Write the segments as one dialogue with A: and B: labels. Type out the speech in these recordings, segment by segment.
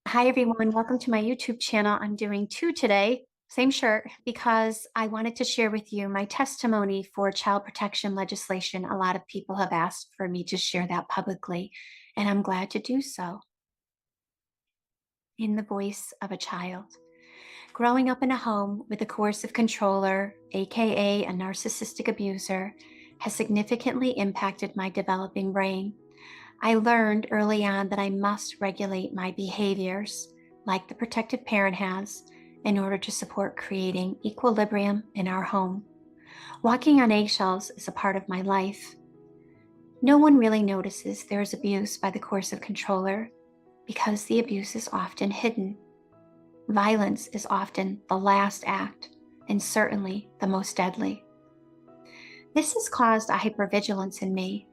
A: Hi, everyone. Welcome to my YouTube channel. I'm doing two today, same shirt, because I wanted to share with you my testimony for child protection legislation. A lot of people have asked for me to share that publicly, and I'm glad to do so in the voice of a child. Growing up in a home with a coercive controller, aka a narcissistic abuser, has significantly impacted my developing brain. I learned early on that I must regulate my behaviors, like the protective parent has, in order to support creating equilibrium in our home. Walking on eggshells is a part of my life. No one really notices there is abuse by the coercive controller because the abuse is often hidden. Violence is often the last act and certainly the most deadly. This has caused a hypervigilance in me.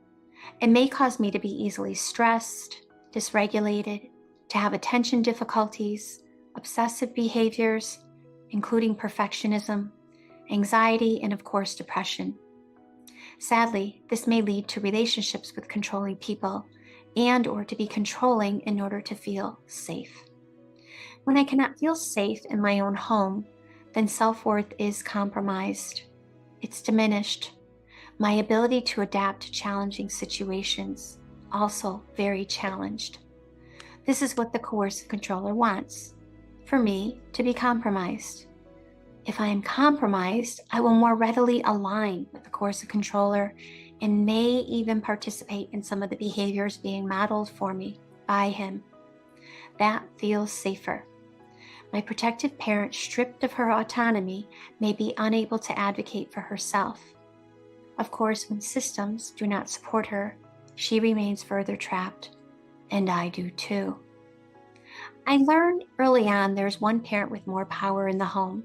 A: It may cause me to be easily stressed, dysregulated, to have attention difficulties, obsessive behaviors, including perfectionism, anxiety, and of course, depression. Sadly, this may lead to relationships with controlling people and or to be controlling in order to feel safe. When I cannot feel safe in my own home, then self-worth is compromised. It's diminished. My ability to adapt to challenging situations, also very challenged. This is what the coercive controller wants, for me to be compromised. If I am compromised, I will more readily align with the coercive controller and may even participate in some of the behaviors being modeled for me by him. That feels safer. My protective parent, stripped of her autonomy, may be unable to advocate for herself. Of course, when systems do not support her, she remains further trapped, and I do too. I learned early on there's one parent with more power in the home.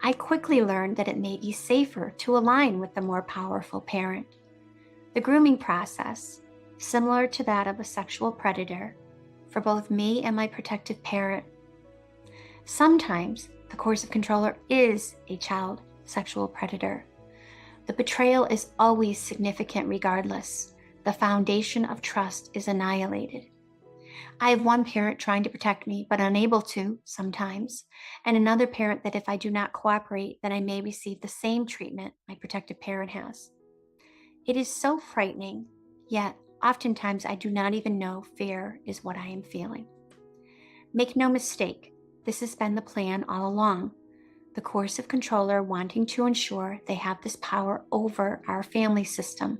A: I quickly learned that it may be safer to align with the more powerful parent. The grooming process, similar to that of a sexual predator, for both me and my protective parent. Sometimes the coercive controller is a child sexual predator. The betrayal is always significant regardless. The foundation of trust is annihilated. I have one parent trying to protect me, but unable to sometimes, and another parent that if I do not cooperate, then I may receive the same treatment my protective parent has. It is so frightening, yet oftentimes I do not even know fear is what I am feeling. Make no mistake, this has been the plan all along. The coercive controller wanting to ensure they have this power over our family system.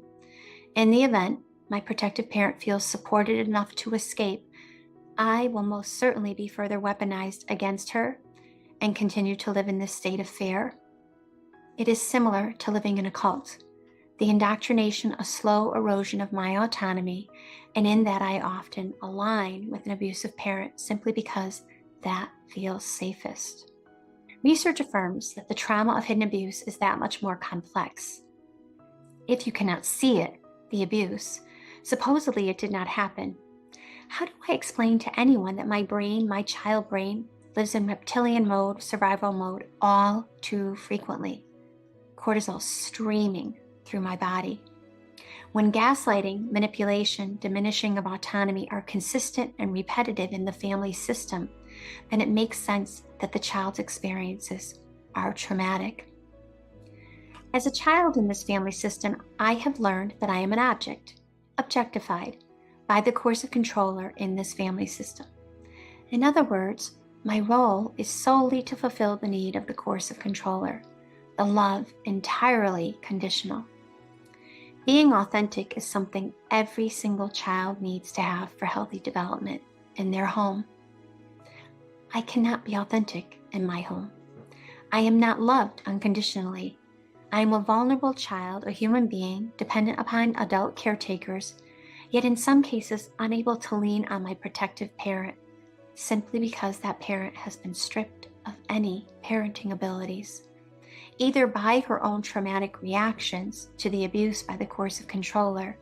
A: In the event my protective parent feels supported enough to escape, I will most certainly be further weaponized against her and continue to live in this state of fear. It is similar to living in a cult. The indoctrination, a slow erosion of my autonomy, and in that I often align with an abusive parent simply because that feels safest. Research affirms that the trauma of hidden abuse is that much more complex. If you cannot see it, the abuse, supposedly it did not happen. How do I explain to anyone that my brain, my child brain, lives in reptilian mode, survival mode, all too frequently? Cortisol streaming through my body. When gaslighting, manipulation, diminishing of autonomy are consistent and repetitive in the family system, then it makes sense that the child's experiences are traumatic. As a child in this family system, I have learned that I am an object, objectified by the coercive controller in this family system. In other words, my role is solely to fulfill the need of the coercive controller, the love entirely conditional. Being authentic is something every single child needs to have for healthy development in their home. I cannot be authentic in my home. I am not loved unconditionally. I am a vulnerable child, a human being, dependent upon adult caretakers, yet in some cases unable to lean on my protective parent, simply because that parent has been stripped of any parenting abilities, either by her own traumatic reactions to the abuse by the coercive controller,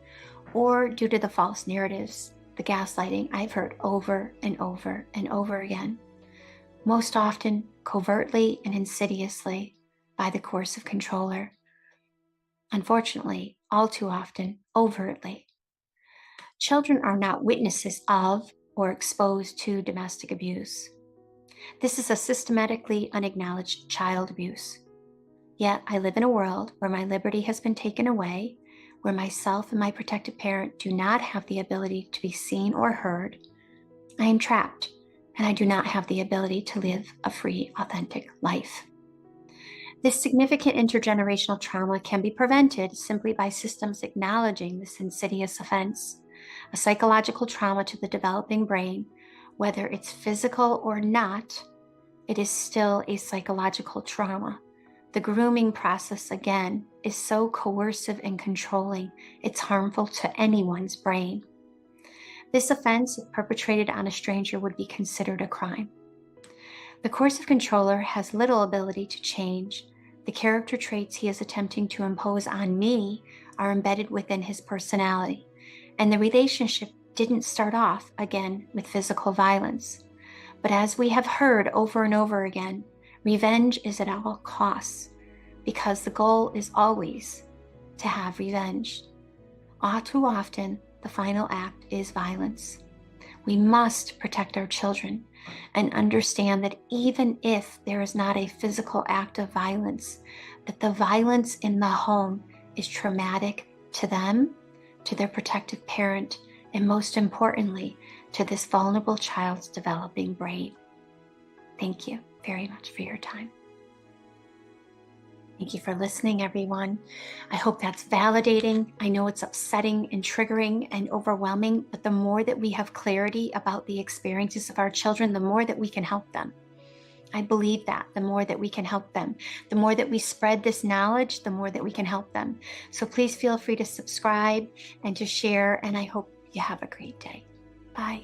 A: or due to the false narratives, the gaslighting I've heard over and over and over again, most often covertly and insidiously by the coercive controller. Unfortunately, all too often, overtly. Children are not witnesses of or exposed to domestic abuse. This is a systematically unacknowledged child abuse. Yet I live in a world where my liberty has been taken away, where myself and my protective parent do not have the ability to be seen or heard. I am trapped, and I do not have the ability to live a free, authentic life. This significant intergenerational trauma can be prevented simply by systems acknowledging this insidious offense, a psychological trauma to the developing brain. Whether it's physical or not, it is still a psychological trauma. The grooming process, again, is so coercive and controlling, it's harmful to anyone's brain. This offense, if perpetrated on a stranger, would be considered a crime. The coercive controller has little ability to change. The character traits he is attempting to impose on me are embedded within his personality, and the relationship didn't start off, again, with physical violence. But as we have heard over and over again, revenge is at all costs, because the goal is always to have revenge. All too often, the final act is violence. We must protect our children and understand that even if there is not a physical act of violence, that the violence in the home is traumatic to them, to their protective parent, and most importantly, to this vulnerable child's developing brain. Thank you very much for your time. Thank you for listening, everyone. I hope that's validating. I know it's upsetting and triggering and overwhelming, but the more that we have clarity about the experiences of our children, the more that we can help them. I believe that the more that we can help them, the more that we spread this knowledge, the more that we can help them. So please feel free to subscribe and to share, and I hope you have a great day. Bye.